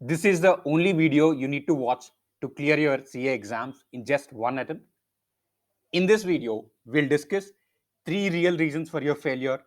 This is the only video you need to watch to clear your CA exams in just one attempt. In this video, we'll discuss 3 real reasons for your failure,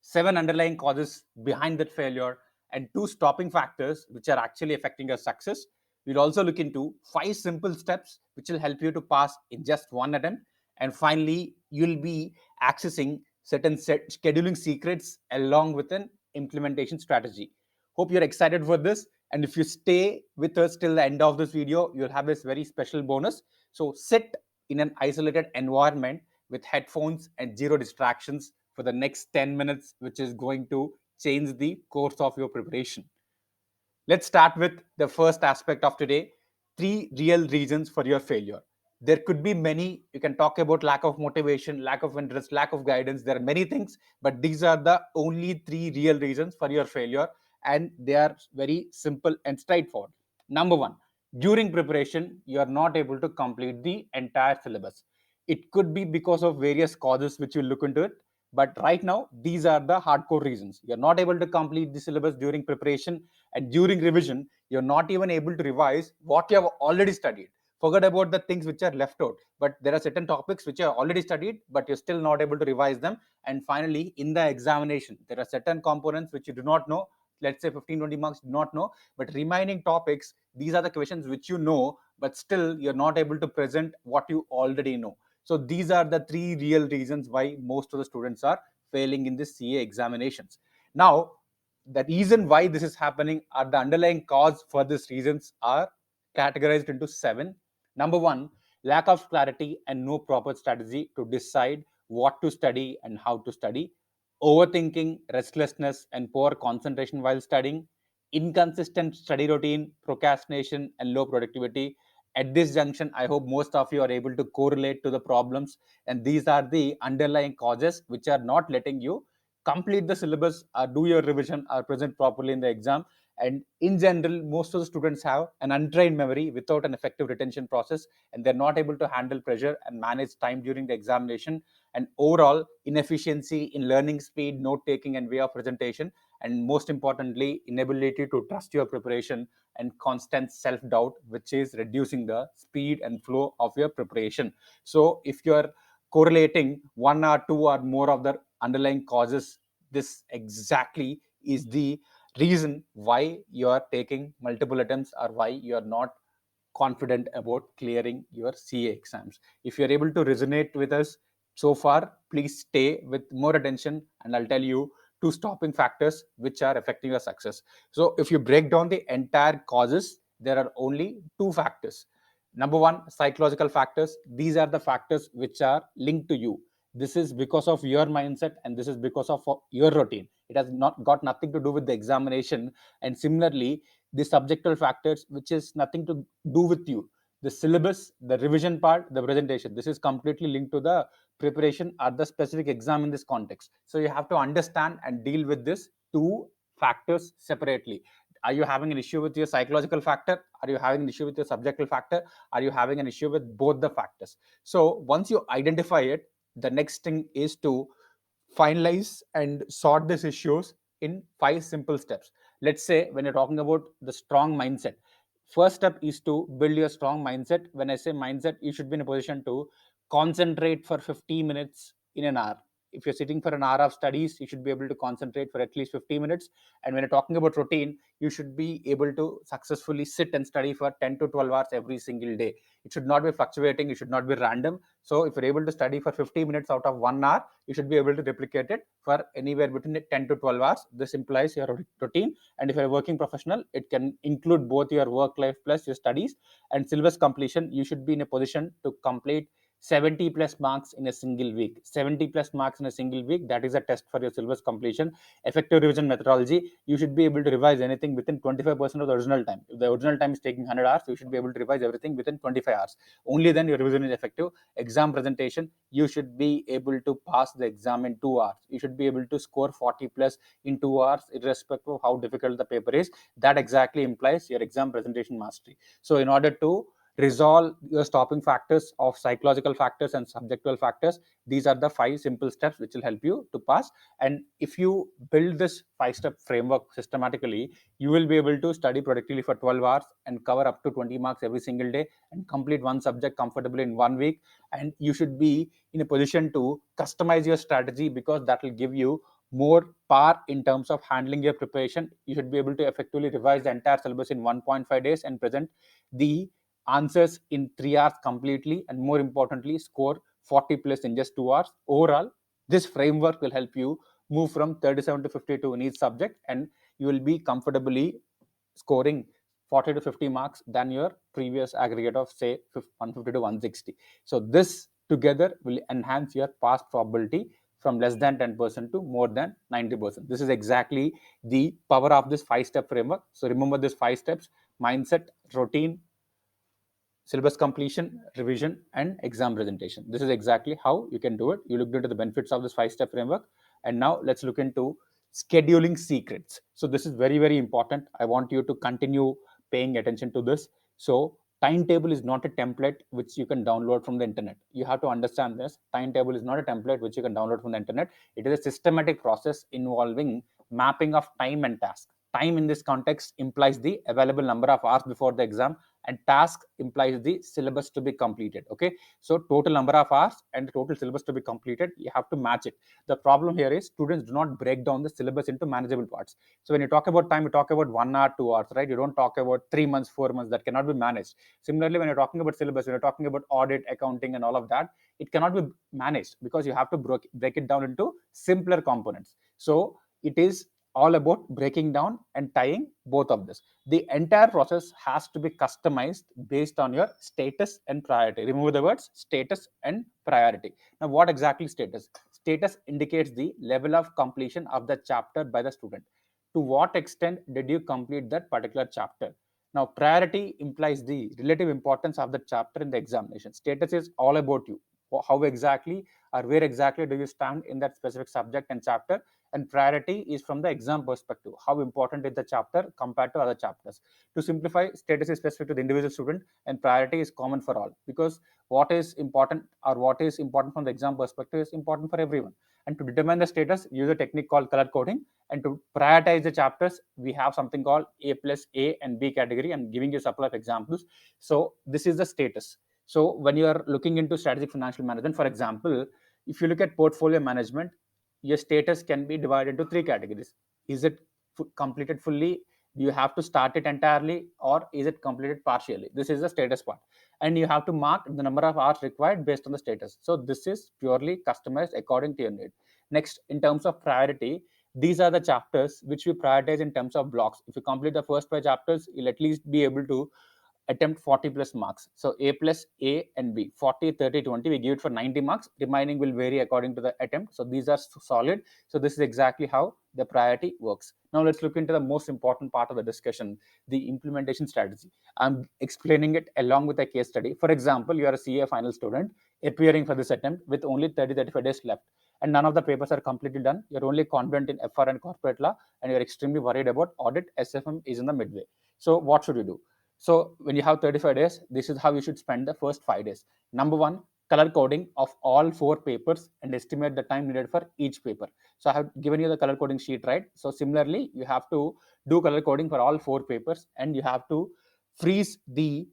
7 underlying causes behind that failure, and 2 stopping factors which are actually affecting your success. We'll also look into 5 simple steps which will help you to pass in just one attempt. And finally, you'll be accessing certain scheduling secrets along with an implementation strategy. Hope you're excited for this. And if you stay with us till the end of this video, you'll have this very special bonus. So sit in an isolated environment with headphones and zero distractions for the next 10 minutes, which is going to change the course of your preparation. Let's start with the first aspect of today, 3 real reasons for your failure. There could be many. You can talk about lack of motivation, lack of interest, lack of guidance. There are many things, but these are the only 3 real reasons for your failure, and they are very simple and straightforward. Number one, during preparation, you are not able to complete the entire syllabus. It could be because of various causes which you look into it, but right now, these are the hardcore reasons. You're not able to complete the syllabus during preparation, and during revision, you're not even able to revise what you have already studied. Forget about the things which are left out, but there are certain topics which you have already studied, but you're still not able to revise them. And finally, in the examination, there are certain components which you do not know. Let's say 15-20 marks do not know, but remaining topics, these are the questions which you know, but still you're not able to present what you already know. So these are the 3 real reasons why most of the students are failing in the CA examinations. Now, the reason why this is happening, or the underlying cause for these reasons, are categorized into 7. Number one, lack of clarity and no proper strategy to decide what to study and how to study. Overthinking, restlessness, and poor concentration while studying. Inconsistent study routine, procrastination, and low productivity. At this junction, I hope most of you are able to correlate to the problems, and these are the underlying causes which are not letting you complete the syllabus or do your revision or present properly in the exam. And in general, most of the students have an untrained memory without an effective retention process, and they're not able to handle pressure and manage time during the examination. And overall inefficiency in learning speed, note taking, and way of presentation, and most importantly, inability to trust your preparation and constant self-doubt, which is reducing the speed and flow of your preparation. So if you're correlating one or two or more of the underlying causes, this exactly is the reason why you are taking multiple attempts, or why you are not confident about clearing your CA exams. If you're able to resonate with us so far, please stay with more attention, and I'll tell you 2 stopping factors which are affecting your success. So if you break down the entire causes, there are only 2 factors. Number one, psychological factors. These are the factors which are linked to you. This is because of your mindset, and this is because of your routine. It has not got nothing to do with the examination. And similarly, the subjective factors, which is nothing to do with you. The syllabus, the revision part, the presentation, this is completely linked to the preparation or the specific exam in this context. So you have to understand and deal with this 2 factors separately. Are you having an issue with your psychological factor? Are you having an issue with your subjective factor? Are you having an issue with both the factors? So once you identify it, the next thing is to finalize and sort these issues in 5 simple steps. Let's say when you're talking about the strong mindset, first step is to build your strong mindset. When I say mindset, you should be in a position to concentrate for 50 minutes in an hour. If you're sitting for an hour of studies, you should be able to concentrate for at least 50 minutes. And when you're talking about routine, you should be able to successfully sit and study for 10 to 12 hours every single day. It should not be fluctuating, it should not be random. So if you're able to study for 50 minutes out of 1 hour, you should be able to replicate it for anywhere between 10 to 12 hours. This implies your routine. And if you're a working professional, it can include both your work life plus your studies. And syllabus completion, you should be in a position to complete 70 plus marks in a single week. 70 plus marks in a single week, that is a test for your syllabus completion. Effective revision methodology, you should be able to revise anything within 25% of the original time. If the original time is taking 100 hours, you should be able to revise everything within 25 hours. Only then your revision is effective. Exam presentation, you should be able to pass the exam in 2 hours. You should be able to score 40 plus in 2 hours, irrespective of how difficult the paper is. That exactly implies your exam presentation mastery. So in order to resolve your stopping factors of psychological factors and subjectual factors. These are the 5 simple steps which will help you to pass. And if you build this 5-step framework systematically, you will be able to study productively for 12 hours and cover up to 20 marks every single day and complete one subject comfortably in 1 week. And you should be in a position to customize your strategy, because that will give you more power in terms of handling your preparation. You should be able to effectively revise the entire syllabus in 1.5 days and present the answers in 3 hours completely, and more importantly, score 40 plus in just 2 hours. Overall, this framework will help you move from 37 to 52 in each subject, and you will be comfortably scoring 40 to 50 marks than your previous aggregate of, say, 150 to 160. So this together will enhance your pass probability from less than 10% to more than 90%. This is exactly the power of this 5-step framework. So remember this 5 steps: mindset, routine, syllabus completion, revision, and exam presentation. This is exactly how you can do it. You looked into the benefits of this 5-step framework, and now let's look into scheduling secrets. So this is very, very important. I want you to continue paying attention to this. So timetable is not a template which you can download from the internet. You have to understand this. Timetable is not a template which you can download from the internet. It is a systematic process involving mapping of time and task. Time in this context implies the available number of hours before the exam, and task implies the syllabus to be completed. Okay, so total number of hours and the total syllabus to be completed, you have to match it. The problem here is students do not break down the syllabus into manageable parts. So when you talk about time, you talk about 1 hour, 2 hours, right? You don't talk about 3 months, 4 months. That cannot be managed. Similarly, when you're talking about syllabus, when you're talking about audit, accounting, and all of that, it cannot be managed, because you have to break it down into simpler components. So it is all about breaking down and tying both of this. The entire process has to be customized based on your status and priority. Remove the words status and priority. Now, what exactly status? Status indicates the level of completion of the chapter by the student. To what extent did you complete that particular chapter? Now, priority implies the relative importance of the chapter in the examination. Status is all about you. How exactly or where exactly do you stand in that specific subject and chapter? And priority is from the exam perspective. How important is the chapter compared to other chapters? To simplify, status is specific to the individual student, and priority is common for all, because what is important from the exam perspective is important for everyone. And to determine the status, use a technique called color coding. And to prioritize the chapters, we have something called A plus A and B category. I'm giving you a couple of examples. So this is the status. So when you are looking into strategic financial management, for example, if you look at portfolio management, your status can be divided into 3 categories. Is it completed fully? Do you have to start it entirely, or is it completed partially? This is the status part, and you have to mark the number of hours required based on the status. So this is purely customized according to your need. Next, in terms of priority, these are the chapters which we prioritize in terms of blocks. If you complete the first 5 chapters, you'll at least be able to attempt 40 plus marks. So A plus A and B, 40, 30, 20, we give it for 90 marks. Remaining will vary according to the attempt. So these are solid. So this is exactly how the priority works. Now let's look into the most important part of the discussion, the implementation strategy. I'm explaining it along with a case study. For example, you are a CA final student appearing for this attempt with only 30-35 days left, and none of the papers are completely done. You're only confident in FR and corporate law, and you're extremely worried about audit. SFM is in the midway. So what should you do? So when you have 35 days, this is how you should spend the first 5 days. Number one, color coding of all 4 papers and estimate the time needed for each paper. So I have given you the color coding sheet, right? So similarly, you have to do color coding for all 4 papers, and you have to freeze the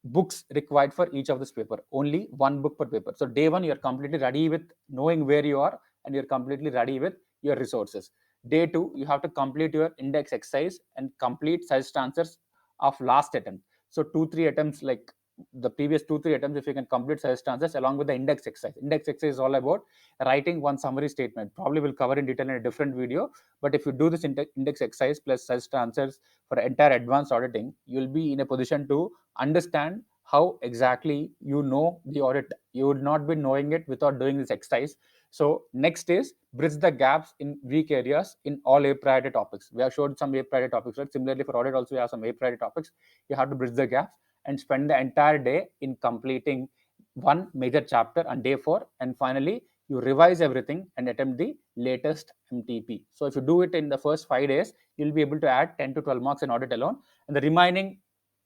books required for each of this paper. Only 1 book per paper. So day 1, you're completely ready with knowing where you are, and you're completely ready with your resources. Day 2, you have to complete your index exercise and complete such answers of last attempt. So 2-3 attempts, like the previous 2-3 attempts, if you can complete such answers along with the index exercise. Index exercise is all about writing one summary statement. Probably will cover in detail in a different video, but if you do this index exercise plus such answers for entire advanced auditing, you'll be in a position to understand how exactly you know the audit. You would not be knowing it without doing this exercise. So next is bridge the gaps in weak areas in all A priority topics. We have showed some A priority topics, right? Similarly, for audit also we have some A priority topics. You have to bridge the gaps and spend the entire day in completing one major chapter on day 4. And finally, you revise everything and attempt the latest MTP. So if you do it in the first 5 days, you'll be able to add 10 to 12 marks in audit alone. And the remaining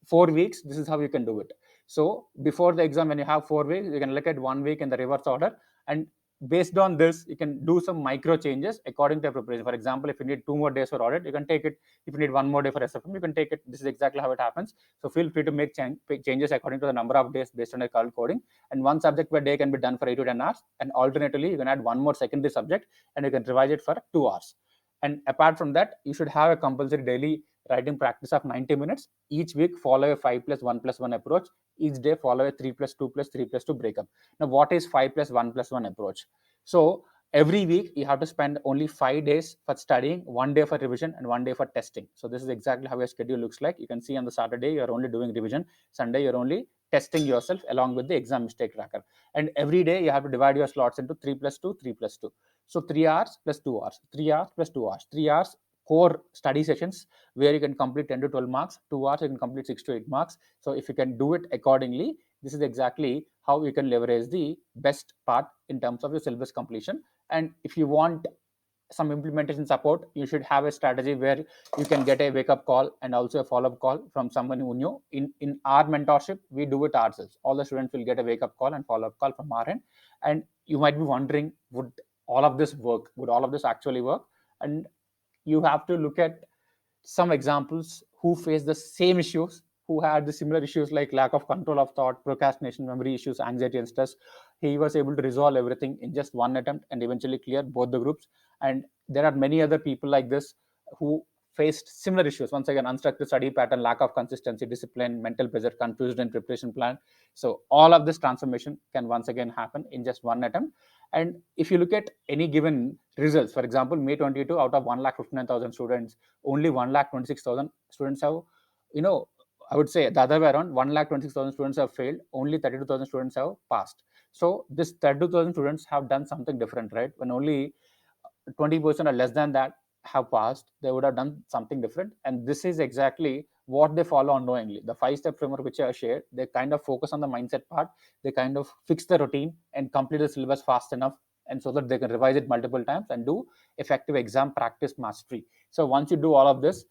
4 weeks, this is how you can do it. So before the exam, when you have 4 weeks, you can look at 1 week in the reverse order, and based on this, you can do some micro changes according to your preparation. For example, if you need 2 more days for audit, you can take it. If you need 1 more day for SFM, you can take it. This is exactly how it happens. So feel free to make changes according to the number of days based on your current coding. And one subject per day can be done for 8 to 10 hours. And alternatively, you can add 1 more secondary subject and you can revise it for 2 hours. And apart from that, you should have a compulsory daily writing practice of 90 minutes. Each week, follow a 5+1+1 approach. Each day, follow a 3+2+3+2 breakup. Now, what is 5+1+1 approach? So every week, you have to spend only 5 days for studying, 1 day for revision, and 1 day for testing. So this is exactly how your schedule looks like. You can see on the Saturday, you're only doing revision. Sunday, you're only testing yourself along with the exam mistake tracker. And every day, you have to divide your slots into 3+2, 3+2. So 3 hours plus 2 hours, 3 hours plus 2 hours, 3 hours core study sessions where you can complete 10 to 12 marks, 2 hours you can complete 6 to 8 marks. So if you can do it accordingly, this is exactly how you can leverage the best part in terms of your syllabus completion. And if you want some implementation support, you should have a strategy where you can get a wake-up call and also a follow-up call from someone who knew. In our mentorship, we do it ourselves. All the students will get a wake-up call and follow-up call from our end. And you might be wondering, would all of this work? Would all of this actually work? And you have to look at some examples who face the same issues, who had the similar issues like lack of control of thought, procrastination, memory issues, anxiety, and stress. He was able to resolve everything in just one attempt and eventually clear both the groups. And there are many other people like this who faced similar issues. Once again, unstructured study pattern, lack of consistency, discipline, mental pressure, confusion in preparation plan. So all of this transformation can once again happen in just one attempt. And if you look at any given results, for example, May 22, out of 1,59,000 students, only 1,26,000 students have, I would say the other way around, 1,26,000 students have failed, only 32,000 students have passed. So this 32,000 students have done something different, right? When only 20% or less than that have passed, they would have done something different. And this is exactly what they follow unknowingly. The 5-step framework which I shared, they kind of focus on the mindset part. They kind of fix the routine and complete the syllabus fast enough, and so that they can revise it multiple times and do effective exam practice mastery. So once you do all of this,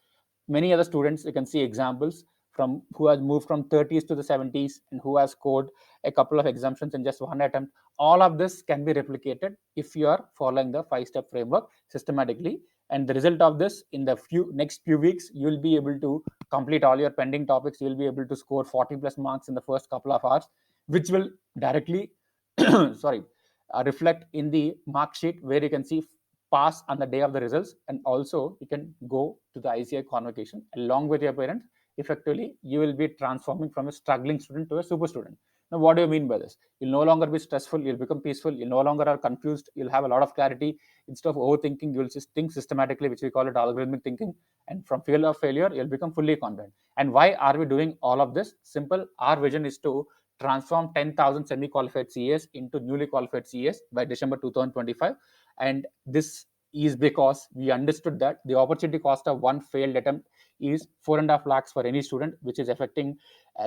many other students, you can see examples from who has moved from 30s to the 70s and who has scored a couple of exemptions in just one attempt. All of this can be replicated if you are following the 5-step framework systematically. And the result of this, in the next few weeks, you will be able to complete all your pending topics. You will be able to score 40 plus marks in the first couple of hours, which will directly reflect in the mark sheet where you can see pass on the day of the results. And also you can go to the ICAI convocation along with your parents. Effectively, you will be transforming from a struggling student to a super student. Now, what do you mean by this? You'll no longer be stressful, you'll become peaceful, you'll no longer are confused, you'll have a lot of clarity. Instead of overthinking, you'll just think systematically, which we call it algorithmic thinking. And from fear of failure, you'll become fully confident. And why are we doing all of this? Simple. Our vision is to transform 10,000 semi-qualified CAs into newly qualified CAs by December 2025. And this is because we understood that the opportunity cost of one failed attempt is 4.5 lakhs for any student, which is affecting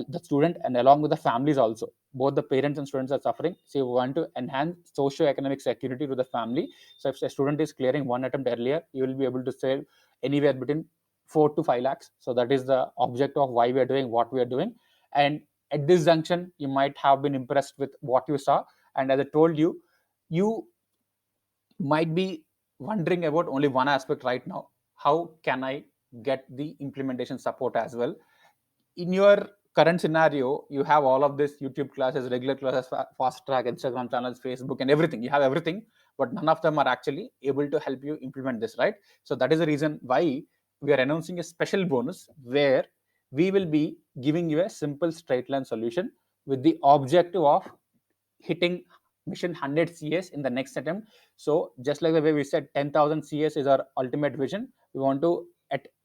the student and along with the families also. Both the parents and students are suffering. So we want to enhance socio-economic security to the family. So if a student is clearing one attempt earlier, you will be able to save anywhere between 4 to 5 lakhs. So that is the objective of why we are doing what we are doing. And at this junction, you might have been impressed with what you saw. And as I told you, you might be wondering about only one aspect right now. How can I get the implementation support as well? In your current scenario, you have all of this YouTube classes, regular classes, fast track, Instagram channels, Facebook, and everything. You have everything, but none of them are actually able to help you implement this, right? So that is the reason why we are announcing a special bonus where we will be giving you a simple straight line solution with the objective of hitting mission 100 CS in the next attempt. So just like the way we said 10,000 CS is our ultimate vision, we want to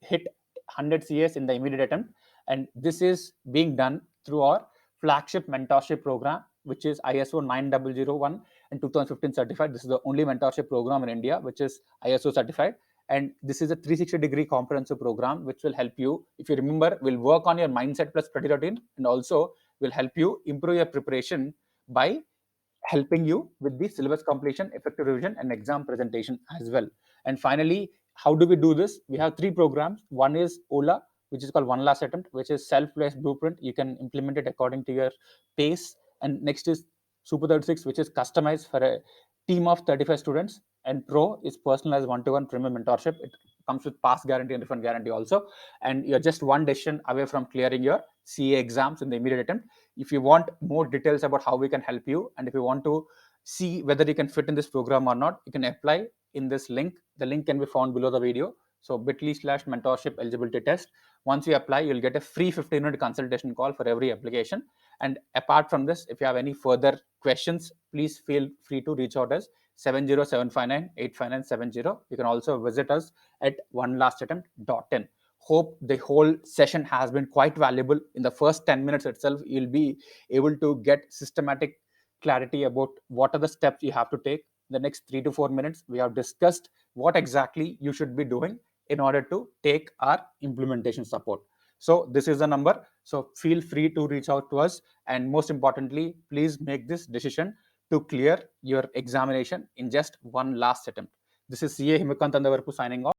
hit 100 CS in the immediate attempt. And this is being done through our flagship mentorship program, which is ISO 9001 and 2015 certified. This is the only mentorship program in India which is ISO certified. And this is a 360-degree comprehensive program which will help you. If you remember, will work on your mindset plus study routine, and also will help you improve your preparation by helping you with the syllabus completion, effective revision, and exam presentation as well. And finally, how do we do this? We have 3 programs. One is OLA, which is called one last attempt, which is self-paced blueprint. You can implement it according to your pace. And next is Super 36, which is customized for a team of 35 students. And Pro is personalized one-to-one premium mentorship. It comes with pass guarantee and refund guarantee also. And you're just one decision away from clearing your CA exams in the immediate attempt. If you want more details about how we can help you, and if you want to see whether you can fit in this program or not, you can apply in this link. The link can be found below the video. So bit.ly/mentorship eligibility test. Once you apply, you'll get a free 15-minute consultation call for every application. And apart from this, if you have any further questions, please feel free to reach out us 70759-85970. You can also visit us at onelastattempt.in. Hope the whole session has been quite valuable. In the first 10 minutes itself, you'll be able to get systematic clarity about what are the steps you have to take. In the next 3 to 4 minutes, we have discussed what exactly you should be doing in order to take our implementation support. So this is the number. So feel free to reach out to us. And most importantly, please make this decision to clear your examination in just one last attempt. This is CA Himikant Andavarapu signing off.